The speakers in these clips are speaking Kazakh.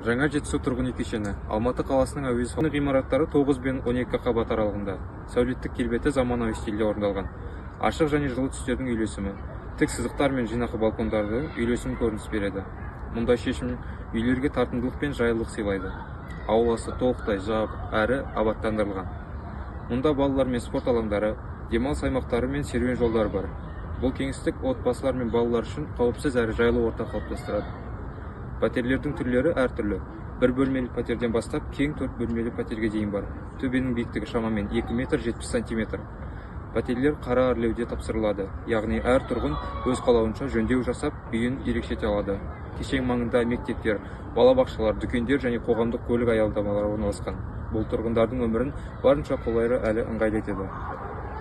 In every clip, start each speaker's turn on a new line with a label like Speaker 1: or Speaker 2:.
Speaker 1: Жаңа Жетісу тұрғын үй кешені Алматы қаласының әуезов ғимараттары 9 бен 12 қабат аралығында. Сәулеттік келбеті заманауи стильде орындалған. Ашық және жылы түстердің үйлесімі, тік сызықтар мен жинақы балкондарды үйлесім көрініс береді. Мұндай шешім үйлерге тартымдылық пен жайлылық сыйлайды. Ауласы толықтай жабық әрі абаттандырылған. Мұнда балалар мен спорт алаңдары, демалыс аймақтары мен серуен жолдары бар. Бұл кеңістік отбасылар мен балалар үшін қауіпсіз әрі жайлы орта қалыптастырады. Пәтерлердің түрлері әртүрлі. Бір бөлмелі пәтерден бастап кең 4 бөлмелі пәтерге дейін бар. Төбенің биіктігі шамамен 2 метр 70 сантиметр. Пәтерлер қара әрлеуде тапсырылады, яғни әр тұрғын өз қалауынша жөндеу жасап, үйін ерекшете алады. Кешен маңында мектептер, балабақшалар, дүкендер және қоғамдық көлік аялдамалары орналасқан. Бұл тұрғындардың өмірін барынша қолайлы әрі ыңғайлы етеді.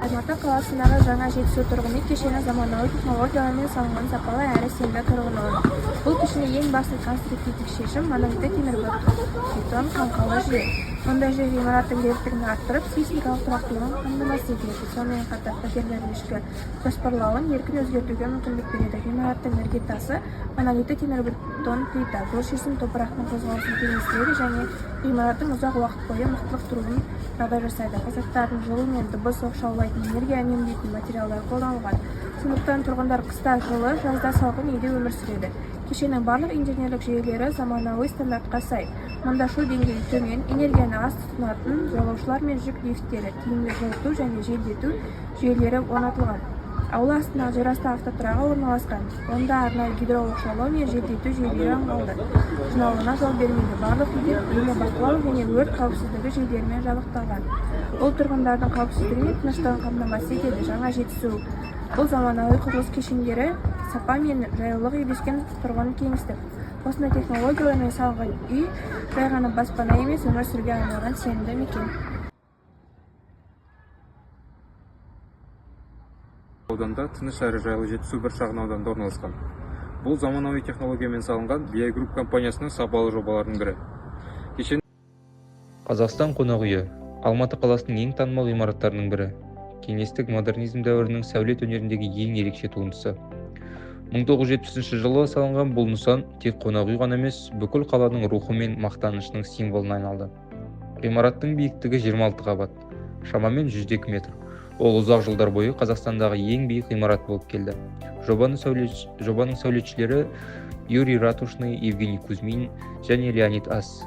Speaker 2: Алматы қаласындағы жаңа Жетісу тұрғын үй кешені заманауи технологиялармен салынған сапалы әрі сенімді тұрғын үй. Бұл кешенде ең басты конструктивтік шешім монолитті темірбетон қаңқалы жүйе. Мұндай жүйе ғимараттың беріктігін арттырып, сейсмикалық тұрақтылығын қамтамасыз етеді. Сонымен қатар пәтерлердің ішкі жоспарлауын еркін өзгертуге мүмкіндік береді. Ғимараттың іргетасы монолитті темірбетон плита. Бұл шешім топырақтың қозғалысын теңестіреді және ғимараттың ұзақ уақыт бойы мықтылық тұруын жағдай жасайды. Фасадтардың жылу мен дыбыс оқшаулайтын, энергия үнемдейтін материалдар қолданылған. Сондықтан тұрғындар қыста жылы, жазда салқын үйде өмір сүреді. Кешеннің барлық инженерлік жүйелері заманауи стандартқа сай. Мұнда шу деңгейі төмен, энергияны аз тұтынатын жолаушылар мен жүк лифттері, тиімді жылыту және желдету жүйелері орнатылған. Аула астындағы жерасты автотұрағы орналасқан. Онда арнайы гидрооқшаулау мен желдету жүйелері аңғалды. Жиналуына жол бермейді. Барлық үйлер бейнебақылау және өрт қауіпсіздігі жүйелерімен жабдықталған. Бұл тұрғындардың қауіпсіздігі мен тыныштығын қамтамасыз етеді. Жаңа Жетісу. Бұл заманауи құрылыс кешендері сапа мен жайлылық үйлескен тұрғын кеңістік. Осындай технологиялармен салынған үй жай ғана баспана емес, өмір сүруге арналған сенімді мекен.
Speaker 1: Ауданда тыныш әрі жайлы Жетісу бір шағын ауданда орналасқан. Бұл заманауи технологиямен салынған BI Group компаниясының сапалы жобаларының бірі. Кешен
Speaker 3: Қазақстан қонақ үйі Алматы қаласының ең танымал ғимараттарының бірі. Кеңестік модернизм дәуірінің сәулет өнеріндегі ең ерекше туындысы. 1970 жылы салынған бұл нысан тек қонақ үй ғана емес, бүкіл қаланың рухы мен мақтанышының символына айналды. Ғимараттың биіктігі 26 қабат, шамамен 102 метр. Ол ұзақ жылдар бойы Қазақстандағы ең биік ғимарат болып келді. Жобаның сәулетшілері Юрий Ратушный, Евгений Кузьмин және Леонид Ас.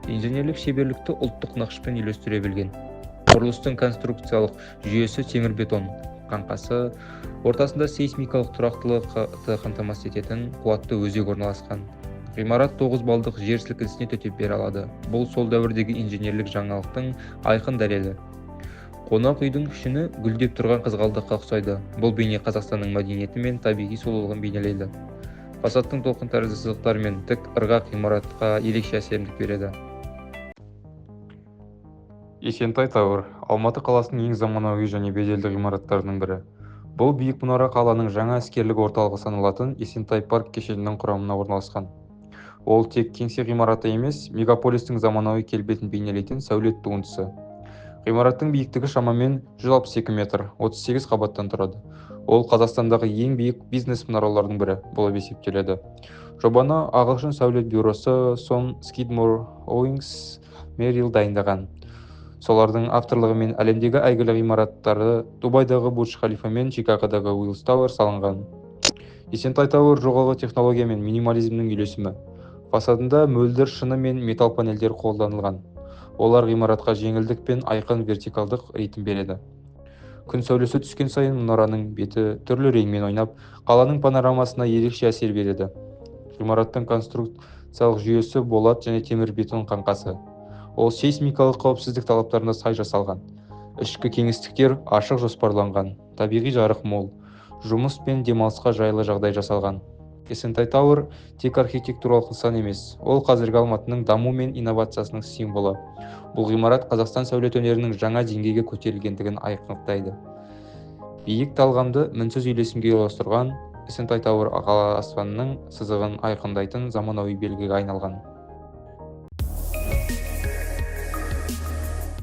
Speaker 3: Инженерлік шеберлікті ұлттық нақышпен үйлестіре білген. Құрылыстың конструкциялық жүйесі темірбетон қаңқасы, ортасында сейсмикалық тұрақтылықты қамтамасыз ететін қуатты өзек орналасқан. Ғимарат 9 балдық жер сілкінісіне төтеп бере алады. Бұл сол дәуірдегі инженерлік жаңалықтың айқын дәлелі. Қонақ үйдің ішіні гүлдеп тұрған қызғалдаққа ұқсайды. Бұл бейне Қазақстанның мәдениеті мен табиғи сұлулығын бейнелейді. Фасадтың толқын тәрізді сызықтар мен тік ырғақ ғимаратқа ерекше әсемдік береді.
Speaker 1: Есентай Тауэр, Алматы қаласының ең заманауи және беделді ғимараттарының бірі. Бұл биік мұнара қаланың жаңа іскерлік орталығы саналатын Есентай парк кешенінің құрамына орналасқан. Ол тек кеңсе ғимараты емес, мегаполистің заманауи келбетін бейнелейтін сәулет туындысы. Ғимараттың биіктігі шамамен 162 метр, 38 қабаттан тұрады. Ол Қазақстандағы ең биік бизнес мұнаралардың бірі болып есептеледі. Жобаны ағылшын сәулет бюросы Сон Скидмор Оуингс Мерил дайындаған. Солардың авторлығымен әлемдегі әйгілі ғимараттары Дубайдағы Бурдж Халифа мен Чикагодағы Уиллс Тауэр салынған. Есентай Тауэр жоғарғы технология мен минимализмнің үйлесімі. Фасадында мөлдір шыны мен металл панельдер қолданылған. Олар ғимаратқа жеңілдік пен айқын вертикалдық ритм береді. Күн сәулесі түскен сайын мұнараның беті түрлі реңмен ойнап, қаланың панорамасына ерекше әсер береді. Ғимараттың конструкциялық жүйесі болат және темірбетон қаңқасы. Ол сейсмикалық қауіпсіздік талаптарына сай жасалған. Ішкі кеңістіктер ашық жоспарланған, табиғи жарық мол, жұмыс пен демалысқа жайлы жағдай жасалған. Есентай Тауэр тек архитектуралық нысан емес, ол қазіргі Алматының даму мен инновациясының символы. Бұл ғимарат Қазақстан сәулет өнерінің жаңа деңгейге көтерілгендігін айқындайды. Биік талғамды мінсіз үйлесімге ұластырған Есентай Тауэр қала аспанының сызығын айқындайтын заманауи белгіге айналған.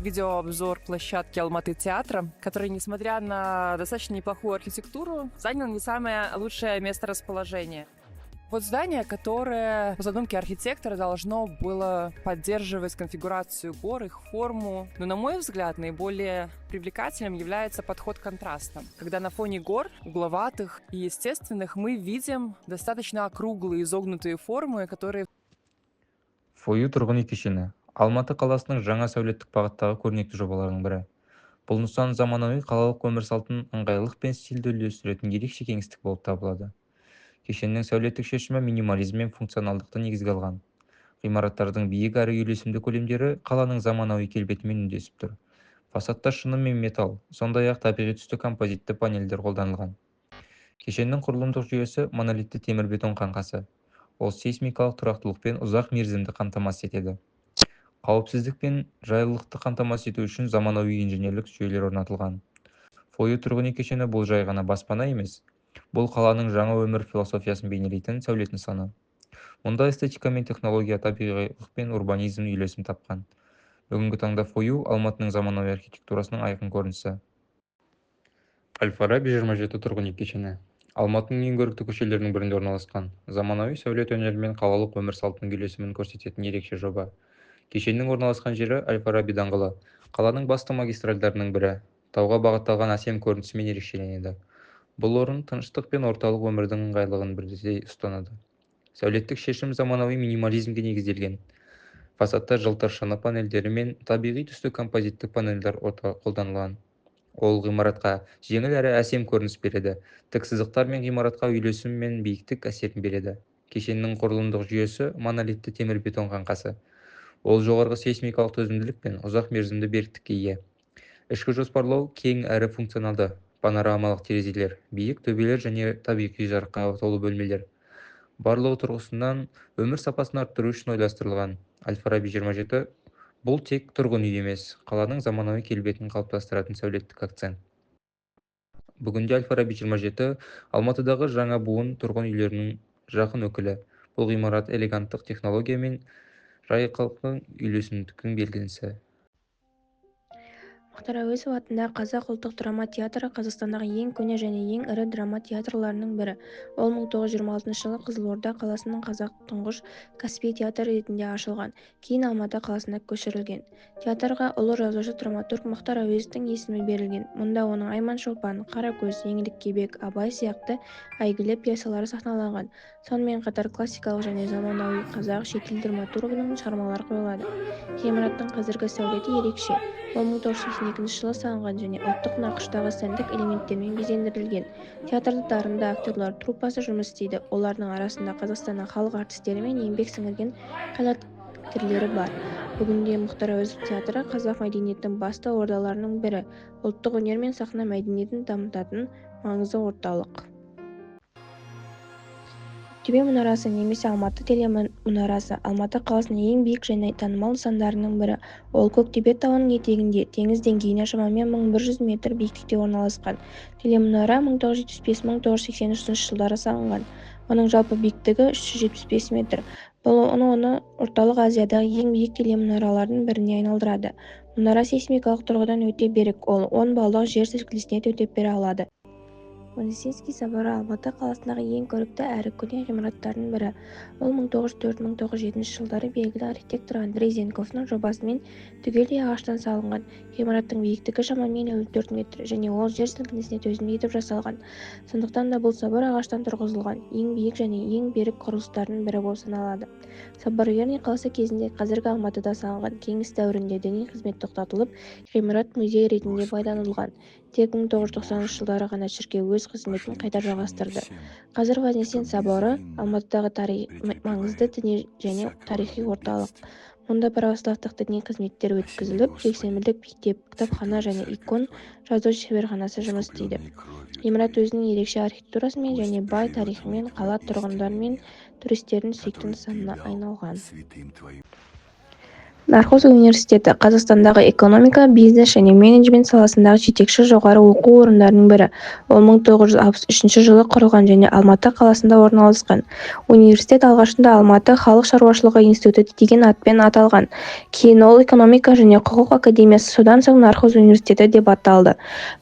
Speaker 4: Видеообзор площадки Алматы театра, который, несмотря на достаточно неплохую архитектуру, занял не самое лучшее место расположения. Вот здание, которое по задумке архитектора должно было поддерживать конфигурацию гор, их форму. Но, на мой взгляд, наиболее привлекательным является подход контраста. Когда на фоне гор, угловатых и естественных, мы видим достаточно округлые, изогнутые формы, которые
Speaker 3: Фою тұрғын үй кешені Алматы қаласының жаңа сәулеттік бағыттағы көрнекті жобаларының бірі. Бұл нысан заманауи қалалық өмір салтын ыңғайлылық пен стильді үйлестіретін ерекше кеңістік болып табылады. Кешеннің сәулеттік шешімі минимализм мен функционалдықты негізге алған. Ғимараттардың биік әрі үйлесімді көлемдері қаланың заманауи келбетімен үндесіп тұр. Фасадта шыны мен металл, сондай-ақ табиғи түсті композитті панельдер қолданылған. Кешеннің құрылымдық жүйесі монолитті темірбетон қаңқасы. Ол сейсмикалық тұрақтылық пен ұзақ мерзімді қамтамасыз етеді. Қауіпсіздік пен жайлылықты қамтамасыз ету үшін заманауи инженерлік жүйелер орнатылған. Фою тұрғын үй кешені бұл жай ғана баспана емес, бұл қаланың жаңа өмір философиясын бейнелейтін сәулет нысаны. Мұнда эстетика мен технология, табиғилық пен урбанизм үйлесім тапқан. Бүгінгі таңда Фою Алматының заманауи архитектурасының айқын көрінісі.
Speaker 1: Әл-Фараби 27 тұрғын үй кешені Алматының ең көрікті көшелерінің бірінде орналасқан. Заманауи сәулет өнері мен қалалық өмір салтының үйлесімін көрсететін ерекше жоба. Кешеннің орналасқан жері Әл-Фараби даңғылы, қаланың басты магистральдарының бірі. Тауға бағытталған әсем көрінісімен ерекшеленеді. Бұл орын тыныштық пен орталық өмірдің ыңғайлығын бірдей ұстанады. Сәулеттік шешім заманауи минимализмге негізделген. Фасадта жылтыр шыны панельдері мен табиғи түсті композиттік панельдер қолданылған. Ол ғимаратқа жеңіл әрі әсем көрініс береді. Тік сызықтар мен ғимаратқа үйлесім мен биіктік әсерін береді. Кешеннің құрылымдық жүйесі монолитті темірбетон қаңқасы. Ол жоғарғы сейсмикалық төзімділік пен ұзақ мерзімді беріктікке ие. Ішкі жоспарлау кең әрі функционалды. Панорамалық терезелер, биік төбелер және табиғи жарыққа толы бөлмелер. Барлығы тұрғысынан өмір сапасын арттыру үшін ойластырылған. Әл-Фараби 27 бұл тек тұрғын үй емес, қаланың заманауи келбетін қалыптастыратын сәулеттік акцент. Бүгінде Әл-Фараби 27 Алматыдағы жаңа буын тұрғын үйлерінің жақын өкілі. Бұл ғимарат элеганттық технология мен жайқалықтың үйлесімдіктің белгісі.
Speaker 2: Мұхтар Әуезов атындағы Қазақ ұлттық драма театры Қазақстандағы ең көне және ең ірі драма театрларының бірі. Ол 1926 жылы Қызылорда қаласының қазақ тұңғыш кәсіби театр ретінде ашылған, кейін Алматы қаласына көшірілген. Театрға ұлы жазушы драматург Мұхтар Әуезовтің есімі берілген. Мұнда оның Айман-Шолпан, Қаракөз, Еңлік Кебек, Абай сияқты әйгілі пьесалары сахналанған. Сонымен қатар классикалық және заманауи қазақ шетел драматургының шығармалары қойылады. Ғимараттың қазіргі сәулеті ерекше. Ол 1982 жылы салынған және ұлттық нақыштағы сәндік элементтермен безендірілген. Театрда дарынды актерлар труппасы жұмыс істейді. Олардың арасында Қазақстанның халық артистері мен еңбек сіңірген қайраткерлері бар. Бүгінде Мұхтар Әуезов театры қазақ мәдениетінің басты ордаларының бірі, ұлттық өнер мен сахна мәдениетін дамытатын маңызды орталық. Төбе мұнарасы немесе Алматы телемұнарасы Алматы қаласының ең биік және танымал нысандарының бірі. Ол Көктөбе тауының етегінде, теңіз деңгейінен шамамен 1100 метр биіктікте орналасқан. Телемұнара 1975-1983 жылдары салынған. Оның жалпы биіктігі 375 метр. Бұл оны орталық Азиядағы ең биік телемұнаралардың біріне айналдырады. Мұнара сейсмикалық тұрғыдан өте берік, ол 10 балдық жер сілкінісіне төтеп бере алады. Вознесенский соборы Алматы қаласындағы ең көрікті әрі көне ғимараттардың бірі. Ол 1904-1907 жылдары белгілі архитектор Андрей Зенковтың жобасымен түгелдей ағаштан салынған. Ғимараттың биіктігі шамамен 54 метр және ол жер сілкінісіне төзімді етіп жасалған. Сондықтан да бұл собор ағаштан тұрғызылған ең биік және ең берік құрылыстардың бірі болып саналады. Собор Верный қаласы кезінде қазіргі Алматыда салынған. Кеңес дәуірінде діни қызмет тоқтатылып, ғимарат музей ретінде пайдаланылған. Тек 1990 жылдары ғана шіркеу өз қызметін қайта жалғастырды. Қазір Вознесен соборы Алматыдағы маңызды діни және тарихи орталық. Мұнда православтық діни қызметтер өткізіліп, жексенбілік мектеп, кітапхана және икон жазу шеберханасы жұмыс істейді. Ғимарат өзінің ерекше архитектурасымен және бай тарихымен қала тұрғындары мен туристердің сүйікті нысанына айналған. Нархоз университеті Қазақстандағы экономика, бизнес және менеджмент саласындағы жетекші жоғары оқу орындарының бірі. Ол 1963 жылы құрылған және Алматы қаласында орналасқан. Университет алғашында Алматы халық шаруашылығы институты деген атпен аталған. Кейін ол экономика және құқық академиясы, содан соң Нархоз университеті деп аталды.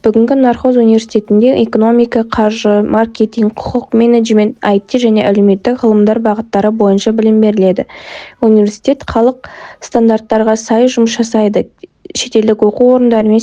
Speaker 2: Бүгінгі Нархоз университетінде экономика, қаржы, маркетинг, құқық, менеджмент, IT және әлеуметтік ғылымдар бағыттары бойынша білім беріледі. Университет халық стандарттарға сай жұмыс жасайды. Шетелдік оқу орындарымен